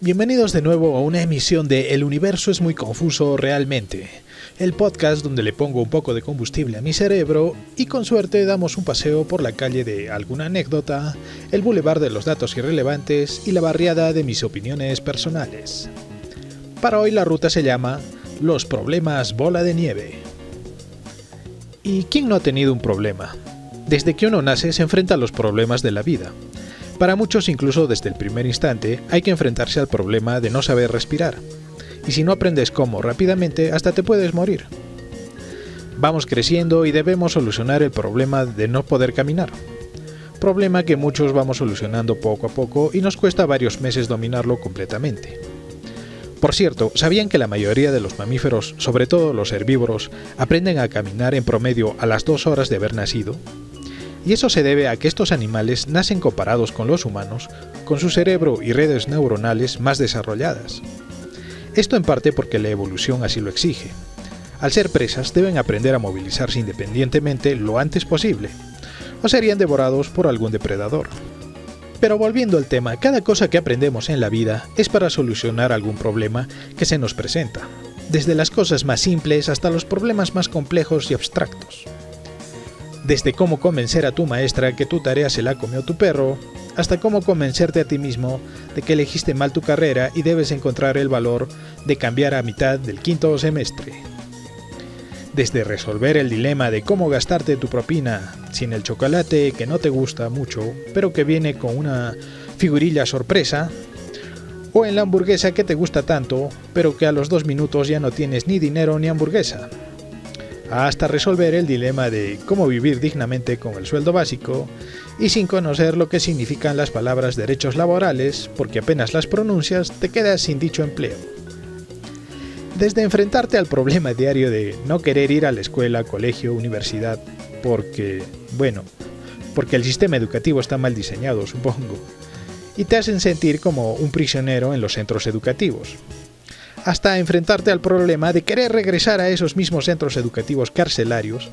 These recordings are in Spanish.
Bienvenidos de nuevo a una emisión de El universo es muy confuso realmente, el podcast donde le pongo un poco de combustible a mi cerebro y con suerte damos un paseo por la calle de alguna anécdota, el bulevar de los datos irrelevantes y la barriada de mis opiniones personales. Para hoy la ruta se llama Los problemas bola de nieve. ¿Y quién no ha tenido un problema? Desde que uno nace se enfrenta a los problemas de la vida. Para muchos, incluso desde el primer instante, hay que enfrentarse al problema de no saber respirar. Y si no aprendes cómo rápidamente, hasta te puedes morir. Vamos creciendo y debemos solucionar el problema de no poder caminar. Problema que muchos vamos solucionando poco a poco y nos cuesta varios meses dominarlo completamente. Por cierto, ¿sabían que la mayoría de los mamíferos, sobre todo los herbívoros, aprenden a caminar en promedio a las 2 horas de haber nacido? Y eso se debe a que estos animales nacen comparados con los humanos, con su cerebro y redes neuronales más desarrolladas. Esto en parte porque la evolución así lo exige. Al ser presas deben aprender a movilizarse independientemente lo antes posible, o serían devorados por algún depredador. Pero volviendo al tema, cada cosa que aprendemos en la vida es para solucionar algún problema que se nos presenta, desde las cosas más simples hasta los problemas más complejos y abstractos. Desde cómo convencer a tu maestra que tu tarea se la comió tu perro, hasta cómo convencerte a ti mismo de que elegiste mal tu carrera y debes encontrar el valor de cambiar a mitad del 5º semestre. Desde resolver el dilema de cómo gastarte tu propina sin el chocolate que no te gusta mucho, pero que viene con una figurilla sorpresa, o en la hamburguesa que te gusta tanto, pero que a los 2 minutos ya no tienes ni dinero ni hamburguesa. Hasta resolver el dilema de cómo vivir dignamente con el sueldo básico y sin conocer lo que significan las palabras derechos laborales, porque apenas las pronuncias te quedas sin dicho empleo. Desde enfrentarte al problema diario de no querer ir a la escuela, colegio, universidad, porque el sistema educativo está mal diseñado, supongo, y te hacen sentir como un prisionero en los centros educativos. Hasta enfrentarte al problema de querer regresar a esos mismos centros educativos carcelarios,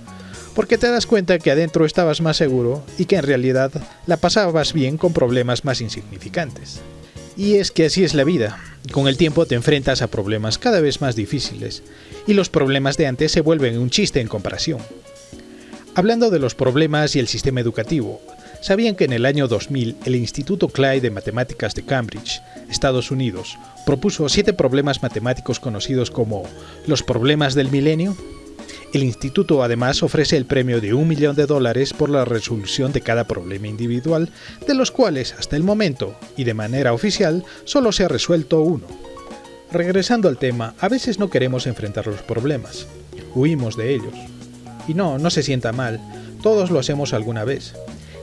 porque te das cuenta que adentro estabas más seguro y que en realidad la pasabas bien con problemas más insignificantes. Y es que así es la vida. Con el tiempo te enfrentas a problemas cada vez más difíciles, y los problemas de antes se vuelven un chiste en comparación. Hablando de los problemas y el sistema educativo, ¿sabían que en el año 2000 el Instituto Clyde de Matemáticas de Cambridge, Estados Unidos, propuso 7 problemas matemáticos conocidos como los problemas del milenio? El instituto además ofrece el premio de $1 millón por la resolución de cada problema individual, de los cuales hasta el momento, y de manera oficial, solo se ha resuelto uno. Regresando al tema, a veces no queremos enfrentar los problemas, huimos de ellos. Y no se sienta mal, todos lo hacemos alguna vez.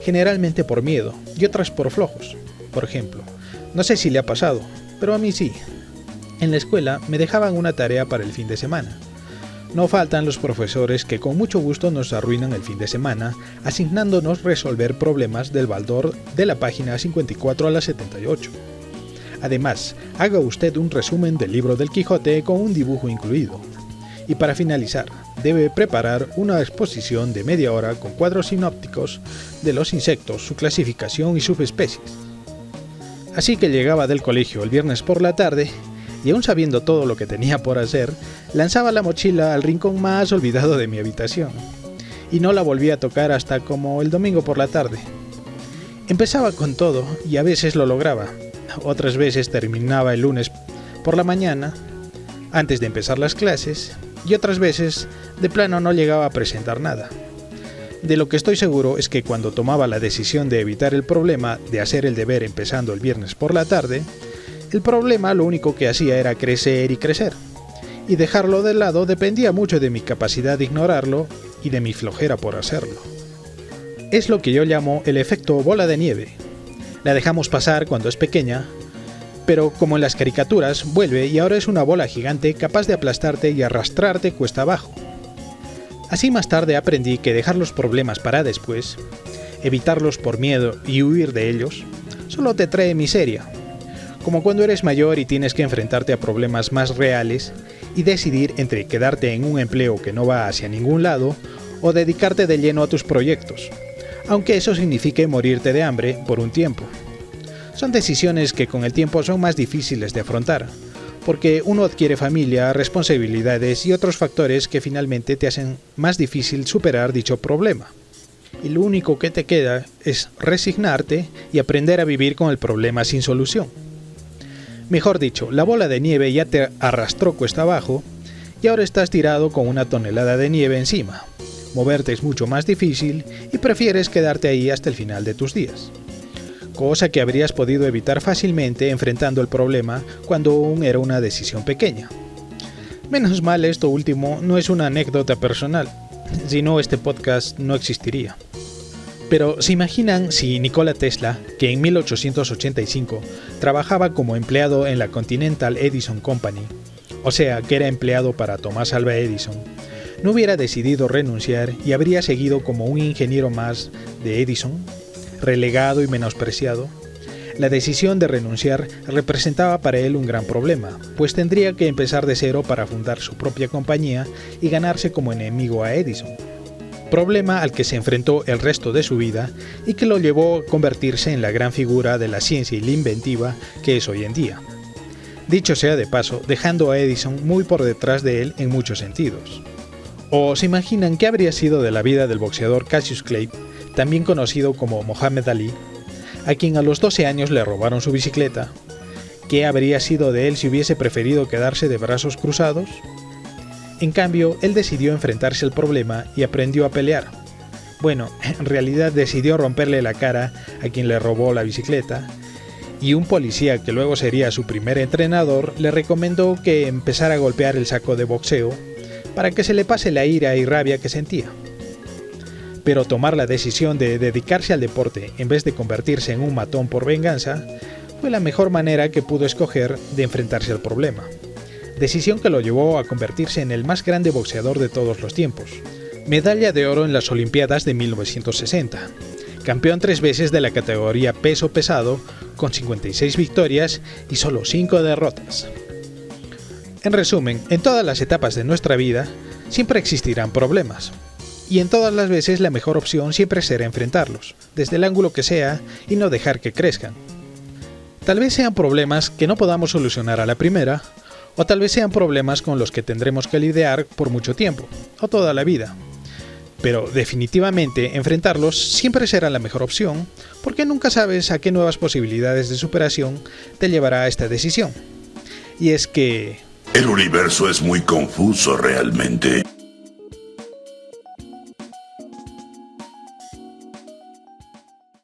Generalmente por miedo y otras por flojos. Por ejemplo, no sé si le ha pasado, pero a mí sí. En la escuela me dejaban una tarea para el fin de semana. No faltan los profesores que con mucho gusto nos arruinan el fin de semana, asignándonos resolver problemas del baldor de la página 54 a la 78. Además, haga usted un resumen del libro del Quijote con un dibujo incluido. Y para finalizar, debe preparar una exposición de media hora con cuadros sinópticos de los insectos, su clasificación y subespecies. Así que llegaba del colegio el viernes por la tarde, y aún sabiendo todo lo que tenía por hacer, lanzaba la mochila al rincón más olvidado de mi habitación, y no la volvía a tocar hasta como el domingo por la tarde. Empezaba con todo, y a veces lo lograba, otras veces terminaba el lunes por la mañana, antes de empezar las clases, y otras veces de plano no llegaba a presentar nada. De lo que estoy seguro es que cuando tomaba la decisión de evitar el problema de hacer el deber empezando el viernes por la tarde, el problema lo único que hacía era crecer y crecer, y dejarlo de lado dependía mucho de mi capacidad de ignorarlo y de mi flojera por hacerlo. Es lo que yo llamo el efecto bola de nieve. La dejamos pasar cuando es pequeña, pero como en las caricaturas, vuelve y ahora es una bola gigante capaz de aplastarte y arrastrarte cuesta abajo. Así más tarde aprendí que dejar los problemas para después, evitarlos por miedo y huir de ellos, solo te trae miseria. Como cuando eres mayor y tienes que enfrentarte a problemas más reales y decidir entre quedarte en un empleo que no va hacia ningún lado o dedicarte de lleno a tus proyectos, aunque eso signifique morirte de hambre por un tiempo. Son decisiones que con el tiempo son más difíciles de afrontar, porque uno adquiere familia, responsabilidades y otros factores que finalmente te hacen más difícil superar dicho problema. Y lo único que te queda es resignarte y aprender a vivir con el problema sin solución. Mejor dicho, la bola de nieve ya te arrastró cuesta abajo y ahora estás tirado con una tonelada de nieve encima. Moverte es mucho más difícil y prefieres quedarte ahí hasta el final de tus días. Cosa que habrías podido evitar fácilmente enfrentando el problema cuando aún era una decisión pequeña. Menos mal, esto último no es una anécdota personal, si no este podcast no existiría. Pero ¿se imaginan si Nikola Tesla, que en 1885 trabajaba como empleado en la Continental Edison Company, o sea que era empleado para Thomas Alva Edison, no hubiera decidido renunciar y habría seguido como un ingeniero más de Edison, relegado y menospreciado? La decisión de renunciar representaba para él un gran problema, pues tendría que empezar de cero para fundar su propia compañía y ganarse como enemigo a Edison. Problema al que se enfrentó el resto de su vida y que lo llevó a convertirse en la gran figura de la ciencia y la inventiva que es hoy en día. Dicho sea de paso, dejando a Edison muy por detrás de él en muchos sentidos. ¿O se imaginan qué habría sido de la vida del boxeador Cassius Clay, también conocido como Muhammad Ali, a quien a los 12 años le robaron su bicicleta? ¿Qué habría sido de él si hubiese preferido quedarse de brazos cruzados? En cambio, él decidió enfrentarse al problema y aprendió a pelear. Bueno, en realidad decidió romperle la cara a quien le robó la bicicleta, y un policía que luego sería su primer entrenador le recomendó que empezara a golpear el saco de boxeo para que se le pase la ira y rabia que sentía. Pero tomar la decisión de dedicarse al deporte en vez de convertirse en un matón por venganza fue la mejor manera que pudo escoger de enfrentarse al problema. Decisión que lo llevó a convertirse en el más grande boxeador de todos los tiempos. Medalla de oro en las Olimpiadas de 1960. Campeón 3 veces de la categoría peso pesado con 56 victorias y solo 5 derrotas. En resumen, en todas las etapas de nuestra vida siempre existirán problemas. Y en todas las veces la mejor opción siempre será enfrentarlos, desde el ángulo que sea, y no dejar que crezcan. Tal vez sean problemas que no podamos solucionar a la primera, o tal vez sean problemas con los que tendremos que lidiar por mucho tiempo, o toda la vida. Pero definitivamente enfrentarlos siempre será la mejor opción, porque nunca sabes a qué nuevas posibilidades de superación te llevará a esta decisión. Y es que... el universo es muy confuso realmente.